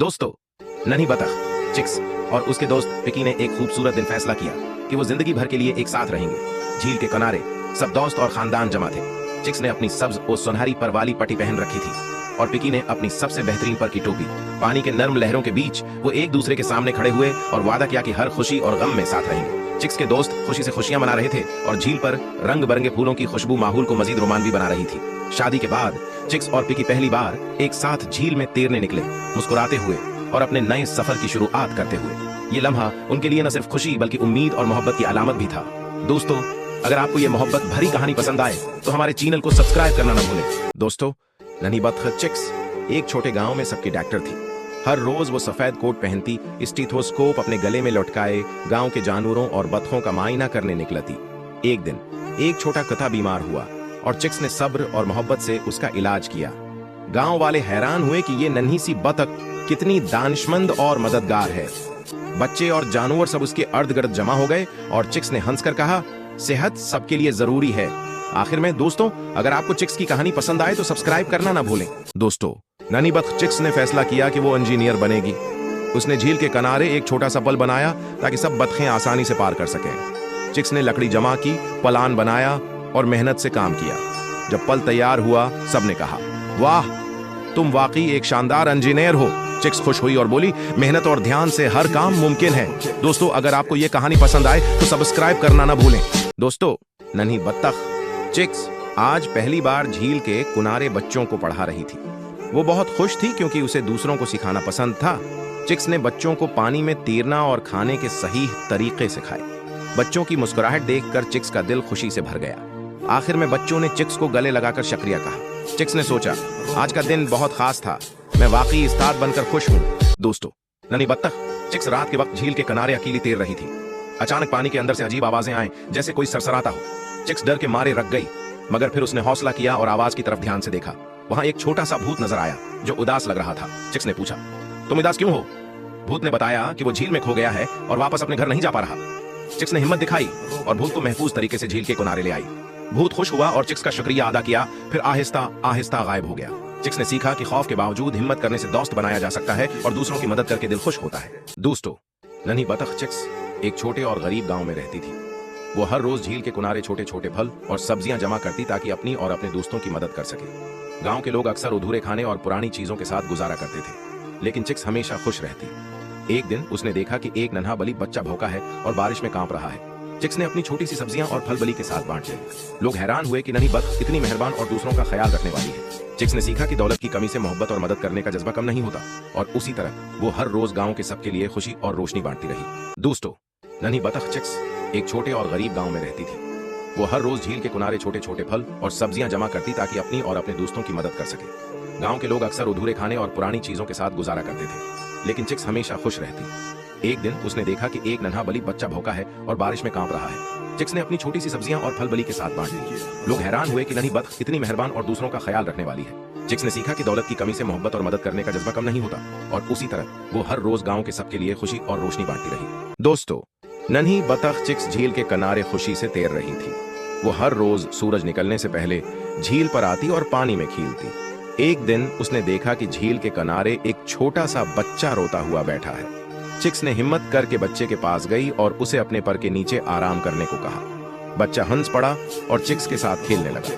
दोस्तों, नन्ही बतख चिक्स और उसके दोस्त पिकी ने एक खूबसूरत दिन फैसला किया कि वो जिंदगी भर के लिए एक साथ रहेंगे। झील के किनारे सब दोस्त और खानदान जमा थे। चिक्स ने अपनी सब्ज और सुनहरी पर वाली पट्टी पहन रखी थी और पिकी ने अपनी सबसे बेहतरीन पर की टोपी। पानी के नर्म लहरों के बीच वो एक दूसरे के सामने खड़े हुए और वादा किया कि हर खुशी और गम में साथ रहेंगे। चिक्स के दोस्त खुशी से खुशियां मना रहे थे और झील पर रंग बिरंगे फूलों की खुशबू माहौल को मजीद रोमांचक बना रही थी। शादी के बाद चिक्स और पिकी पहली बार एक साथ झील में तैरने निकले, मुस्कुराते हुए और अपने नए सफर की शुरुआत करते हुए। ये लम्हा उनके लिए न सिर्फ खुशी बल्कि उम्मीद और मोहब्बत की अलामत भी था। दोस्तों, अगर आपको ये मोहब्बत भरी कहानी पसंद आए तो हमारे चैनल को सब्सक्राइब करना न भूलें। दोस्तों, नन्ही बतख चिक्स एक छोटे गांव में सबकी डॉक्टर थी। हर रोज वो सफेद कोट पहनती, स्टीथोस्कोप अपने गले में लटकाए गांव के जानवरों और बतखों का मायना करने निकलती। एक दिन एक छोटा कुत्ता बीमार हुआ और चिक्स ने सब्र और मोहब्बत से उसका इलाज किया। गांव वाले हैरान हुए कि ये नन्ही सी बतख कितनी दानिशमंद और मददगार है। बच्चे और जानवर सब उसके अर्ध गिर्द जमा हो गए और चिक्स ने हंसकर कहा, सेहत सबके लिए जरूरी है। आखिर में दोस्तों, अगर आपको चिक्स की कहानी पसंद आए तो सब्सक्राइब करना ना भूलें। दोस्तों, नन्ही बतख चिक्स ने फैसला किया कि वो इंजीनियर बनेगी। उसने झील के किनारे एक छोटा सा पल बनाया ताकि सब बतखें आसानी से पार कर सकें। चिक्स ने लकड़ी जमा की, प्लान बनाया और मेहनत से काम किया। जब पल तैयार हुआ, सबने कहा, वाह, तुम वाकई एक शानदार इंजीनियर हो। चिक्स खुश हुई और बोली, मेहनत और ध्यान से हर काम मुमकिन है। दोस्तों, अगर आपको ये कहानी पसंद आए तो सब्सक्राइब करना ना भूलें। दोस्तों, नन्ही बतख चिक्स आज पहली बार झील के किनारे बच्चों को पढ़ा रही थी। वो बहुत खुश थी क्योंकि उसे दूसरों को सिखाना पसंद था। चिक्स ने बच्चों को पानी में तैरना और खाने के सही तरीके सिखाए। बच्चों की मुस्कुराहट देखकर चिक्स का दिल खुशी से भर गया। आखिर में बच्चों ने चिक्स को गले लगाकर शुक्रिया कहा। चिक्स ने सोचा, आज का दिन बहुत खास था, मैं वाकई उस्ताद बनकर खुश हूँ। दोस्तों, नन्ही बतख चिक्स रात के वक्त झील के किनारे अकेली तैर रही थी। अचानक पानी के अंदर से अजीब आवाजें आए, जैसे कोई सरसराता हो। चिक्स डर के मारे रख गई, मगर फिर उसने हौसला किया और आवाज की तरफ ध्यान से देखा। वहां एक छोटा सा भूत नजर आया जो उदास लग रहा था। चिक्स ने पूछा, तुम उदास क्यों हो? भूत ने बताया कि वो झील में खो गया है और वापस अपने घर नहीं जा पा रहा। चिक्स ने हिम्मत दिखाई और भूत को महफूज तरीके से झील के किनारे ले आई। भूत खुश हुआ और चिक्स का शुक्रिया अदा किया, फिर आहिस्ता आहिस्ता गायब हो गया। चिक्स ने सीखा कि खौफ के बावजूद हिम्मत करने से दोस्त बनाया जा सकता है और दूसरों की मदद करके दिल खुश होता है। दोस्तों, नन्ही बतख चिक्स एक छोटे और गरीब गांव में रहती थी। वो हर रोज झील के किनारे छोटे छोटे फल और सब्जियां जमा करती ताकि अपनी और अपने दोस्तों की मदद कर सके। गांव के लोग अक्सर अधूरे खाने और पुरानी चीजों के साथ गुजारा करते थे, लेकिन चिक्स हमेशा खुश रहती। एक दिन उसने देखा कि एक नन्हा बली बच्चा भूखा है और बारिश में कांप रहा है। चिक्स ने अपनी छोटी सी सब्जियां और फल बली के साथ बांट ली। लोग हैरान हुए कि नन्ही बतख इतनी मेहरबान और दूसरों का ख्याल रखने वाली है। चिक्स ने सीखा कि दौलत की कमी से मोहब्बत और मदद करने का जज्बा कम नहीं होता और उसी तरह वो हर रोज गांव के सबके लिए खुशी और रोशनी बांटती रही। दोस्तों, नन्ही बतख चिक्स एक छोटे और गरीब गांव में रहती थी। वो हर रोज झील के किनारे छोटे छोटे फल और सब्जियां जमा करती ताकि अपनी और अपने दोस्तों की मदद कर सके। गांव के लोग अक्सर अधूरे खाने और पुरानी चीजों के साथ गुजारा करते थे, लेकिन चिक्स हमेशा खुश रहती। एक दिन उसने देखा कि एक नन्हा बली बच्चा भूखा है और बारिश में कांप रहा है। चिक्स ने अपनी छोटी सी सब्जियां और फल बली के साथ बांट ली। लोग हैरान हुए कि नन्ही बतख इतनी मेहरबान और दूसरों का ख्याल रखने वाली है। चिक्स ने सीखा कि दौलत की कमी से मोहब्बत और मदद करने का जज्बा कम नहीं होता और उसी तरह वो हर रोज गांव के सबके लिए खुशी और रोशनी बांटती रही। दोस्तों, नन्ही बतख चिक्स झील के किनारे खुशी से तैर रही थी। वो हर रोज सूरज निकलने से पहले झील पर आती और पानी में खेलती। एक दिन उसने देखा कि झील के किनारे एक छोटा सा बच्चा रोता हुआ बैठा है। चिक्स ने हिम्मत करके बच्चे के पास गई और उसे अपने पर के नीचे आराम करने को कहा। बच्चा हंस पड़ा और चिक्स के साथ खेलने लगा।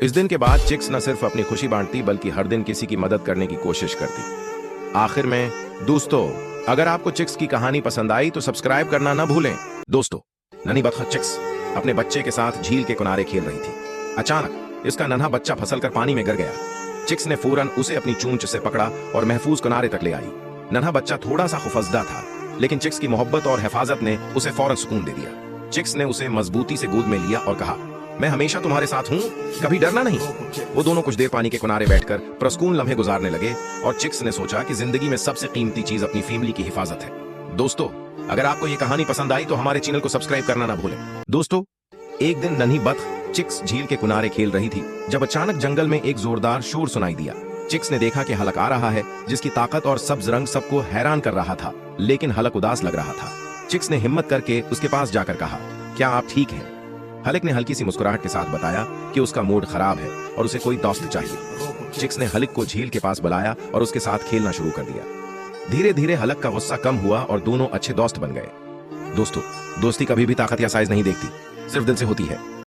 इस दिन के बाद चिक्स न सिर्फ अपनी खुशी बांटती बल्कि हर दिन किसी की मदद करने की कोशिश करती। आखिर में दोस्तों, अगर आपको चिक्स की कहानी पसंद आई तो सब्सक्राइब करना ना भूलें। दोस्तों, नन्ही बतख चिक्स अपने बच्चे के साथ झील के किनारे खेल रही थी। अचानक इसका नन्हा बच्चा फिसलकर पानी में गिर गया। चिक्स ने फौरन उसे अपनी चोंच से पकड़ा और महफूज किनारे तक ले आई। नन्हा बच्चा थोड़ा सा खौफजदा था, लेकिन चिक्स की मोहब्बत और हिफाजत ने उसे फौरन सुकून दे दिया। चिक्स ने उसे मजबूती से गोद में लिया और कहा, मैं हमेशा तुम्हारे साथ हूँ, कभी डरना नहीं। वो दोनों कुछ देर पानी के किनारे बैठकर पुरस्कून लम्हे गुजारने लगे और चिक्स ने सोचा कि जिंदगी में सबसे कीमती चीज अपनी फैमिली की हिफाजत है। दोस्तों, अगर आपको ये कहानी पसंद आई तो हमारे चैनल को सब्सक्राइब करना ना भूलें। दोस्तों, एक दिन नन्ही बतख चिक्स झील के किनारे खेल रही थी जब अचानक जंगल में एक जोरदार शोर सुनाई दिया। चिक्स ने देखा कि हलक आ रहा है जिसकी ताकत और सब्ज रंग सबको हैरान कर रहा था, लेकिन हलक उदास लग रहा था। चिक्स ने हिम्मत करके उसके पास जाकर कहा, क्या आप ठीक हैं? हलक ने हल्की सी मुस्कुराहट के साथ बताया कि उसका मूड खराब है और उसे कोई दोस्त चाहिए। चिक्स ने हलक को झील के पास बुलाया और उसके साथ खेलना शुरू कर दिया। धीरे धीरे हलक का गुस्सा कम हुआ और दोनों अच्छे दोस्त बन गए। दोस्तों, दोस्ती कभी भी ताकत या साइज नहीं देखती, सिर्फ दिल से होती है।